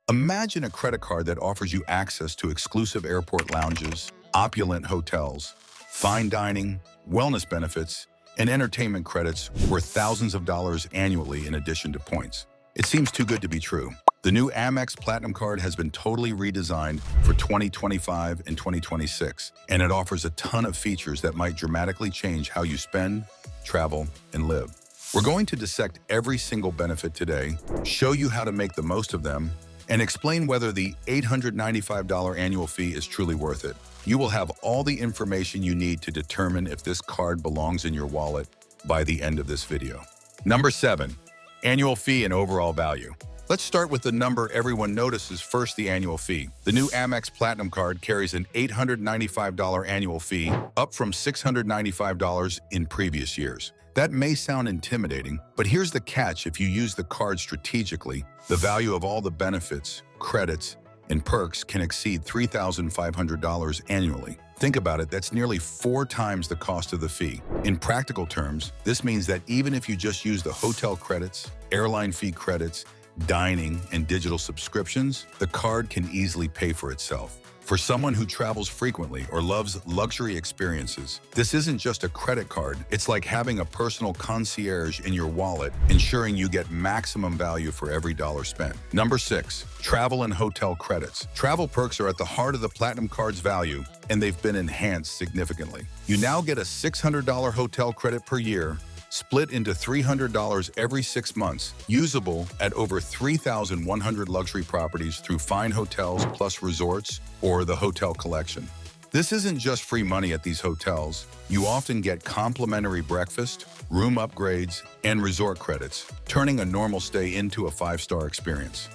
Imagine a credit card that offers you access to exclusive airport lounges, opulent hotels, fine dining, wellness benefits, and entertainment credits worth thousands of dollars annually in addition to points. It seems too good to be true. The new Amex Platinum Card has been totally redesigned for 2025 and 2026, and it offers a ton of features that might dramatically change how you spend, travel, and live. We're going to dissect every single benefit today, show you how to make the most of them, and explain whether the $895 annual fee is truly worth it. You will have all the information you need to determine if this card belongs in your wallet by the end of this video. Number 7. Annual fee and overall value. Let's start with the number everyone notices first, the annual fee. The new Amex Platinum Card carries an $895 annual fee, up from $695 in previous years. That may sound intimidating, but here's the catch: if you use the card strategically, the value of all the benefits, credits, and perks can exceed $3,500 annually. Think about it, that's nearly 4 times the cost of the fee. In practical terms, this means that even if you just use the hotel credits, airline fee credits, dining, and digital subscriptions, the card can easily pay for itself. For someone who travels frequently or loves luxury experiences, this isn't just a credit card. It's like having a personal concierge in your wallet, ensuring you get maximum value for every dollar spent. Number 6. Travel and hotel credits. Travel perks are at the heart of the Platinum Card's value, and they've been enhanced significantly. You now get a $600 hotel credit per year, split into $300 every 6 months, usable at over 3,100 luxury properties through fine hotels plus resorts or the hotel collection. This isn't just free money at these hotels. You often get complimentary breakfast, room upgrades, and resort credits, turning a normal stay into a 5-star experience.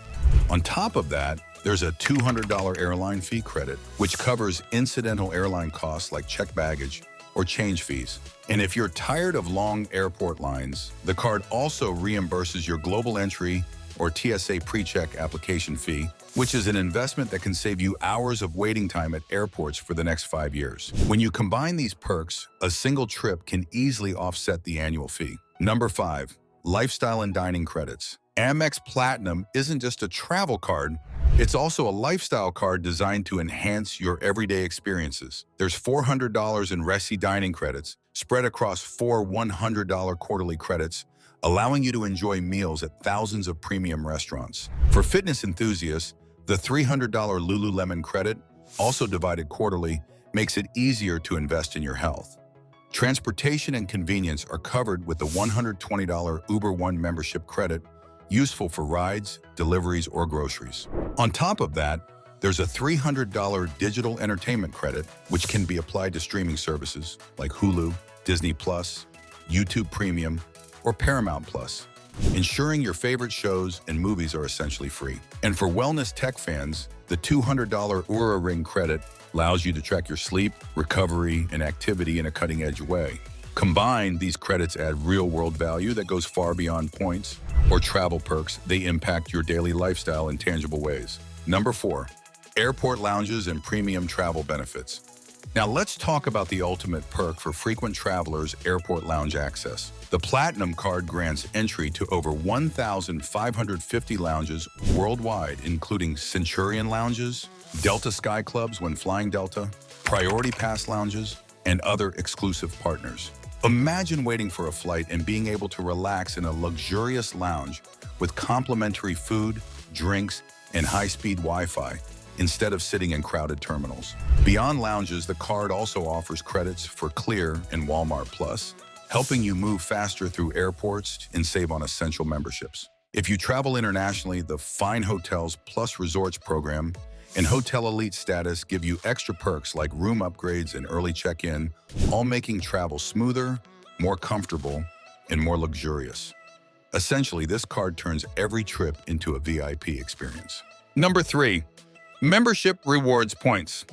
On top of that, there's a $200 airline fee credit, which covers incidental airline costs like checked baggage or change fees. And if you're tired of long airport lines, the card also reimburses your global entry or TSA pre-check application fee, which is an investment that can save you hours of waiting time at airports for the next 5 years. When you combine these perks, a single trip can easily offset the annual fee. Number 5. Lifestyle and dining credits. Amex Platinum isn't just a travel card, it's also a lifestyle card designed to enhance your everyday experiences. There's $400 in Resi dining credits, spread across 4 $100 quarterly credits, allowing you to enjoy meals at thousands of premium restaurants. For fitness enthusiasts, the $300 Lululemon credit, also divided quarterly, makes it easier to invest in your health. Transportation and convenience are covered with the $120 Uber One membership credit, useful for rides, deliveries, or groceries. On top of that, there's a $300 digital entertainment credit, which can be applied to streaming services like Hulu, Disney+, YouTube Premium, or Paramount+, ensuring your favorite shows and movies are essentially free. And for wellness tech fans, the $200 Oura Ring credit allows you to track your sleep, recovery, and activity in a cutting-edge way. Combined, these credits add real-world value that goes far beyond points or travel perks. They impact your daily lifestyle in tangible ways. Number 4. Airport lounges and premium travel benefits. Now let's talk about the ultimate perk for frequent travelers: airport lounge access. The Platinum Card grants entry to over 1,550 lounges worldwide, including Centurion lounges, Delta Sky Clubs when flying Delta, Priority Pass lounges, and other exclusive partners. Imagine waiting for a flight and being able to relax in a luxurious lounge with complimentary food, drinks, and high-speed Wi-Fi instead of sitting in crowded terminals. Beyond lounges, the card also offers credits for Clear and Walmart Plus, helping you move faster through airports and save on essential memberships. If you travel internationally, the Fine Hotels Plus Resorts program and Hotel Elite status give you extra perks like room upgrades and early check-in, all making travel smoother, more comfortable, and more luxurious. Essentially, this card turns every trip into a VIP experience. Number 3. Membership rewards points.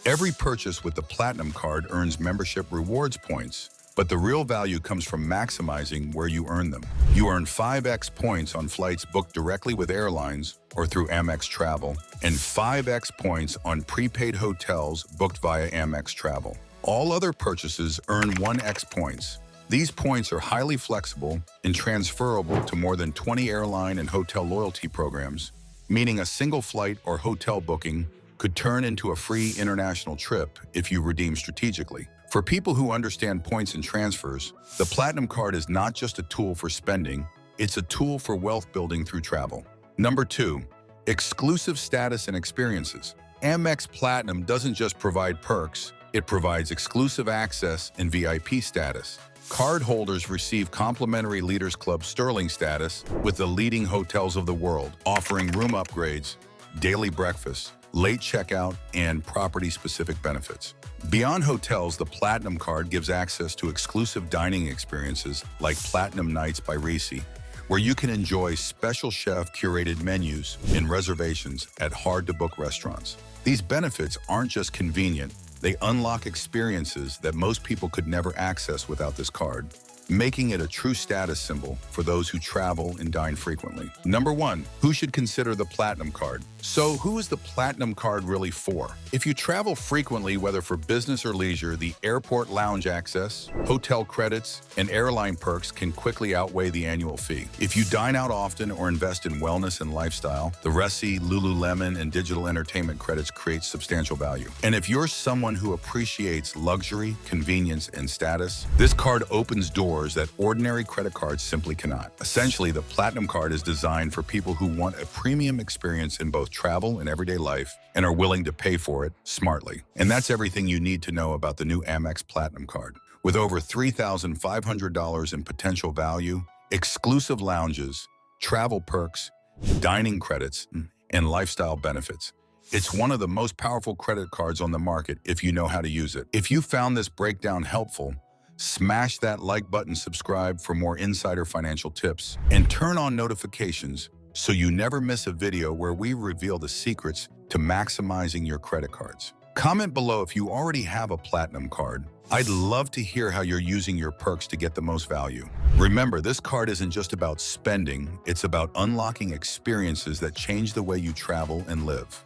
Every purchase with the Platinum Card earns membership rewards points, but the real value comes from maximizing where you earn them. You earn 5x points on flights booked directly with airlines or through Amex Travel, and 5x points on prepaid hotels booked via Amex Travel. All other purchases earn 1x points. These points are highly flexible and transferable to more than 20 airline and hotel loyalty programs, meaning a single flight or hotel booking could turn into a free international trip if you redeem strategically. For people who understand points and transfers, the Platinum Card is not just a tool for spending, it's a tool for wealth building through travel. Number 2, exclusive status and experiences. Amex Platinum doesn't just provide perks, it provides exclusive access and VIP status. Cardholders receive complimentary Leaders Club Sterling status with the leading hotels of the world, offering room upgrades, daily breakfast, late checkout, and property-specific benefits. Beyond hotels, the Platinum Card gives access to exclusive dining experiences like Platinum Nights by Reese, where you can enjoy special chef-curated menus and reservations at hard-to-book restaurants. These benefits aren't just convenient, they unlock experiences that most people could never access without this card, making it a true status symbol for those who travel and dine frequently. Number 1, who should consider the Platinum Card? So who is the Platinum Card really for? If you travel frequently, whether for business or leisure, the airport lounge access, hotel credits, and airline perks can quickly outweigh the annual fee. If you dine out often or invest in wellness and lifestyle, the Resy, Lululemon, and digital entertainment credits create substantial value. And if you're someone who appreciates luxury, convenience, and status, this card opens doors that ordinary credit cards simply cannot. Essentially, the Platinum Card is designed for people who want a premium experience in both travel and everyday life and are willing to pay for it smartly. And that's everything you need to know about the new Amex Platinum Card. With over $3,500 in potential value, exclusive lounges, travel perks, dining credits, and lifestyle benefits, it's one of the most powerful credit cards on the market if you know how to use it. If you found this breakdown helpful, smash that like button, subscribe for more insider financial tips, and turn on notifications so you never miss a video where we reveal the secrets to maximizing your credit cards. Comment below if you already have a Platinum Card. I'd love to hear how you're using your perks to get the most value. Remember, this card isn't just about spending, it's about unlocking experiences that change the way you travel and live.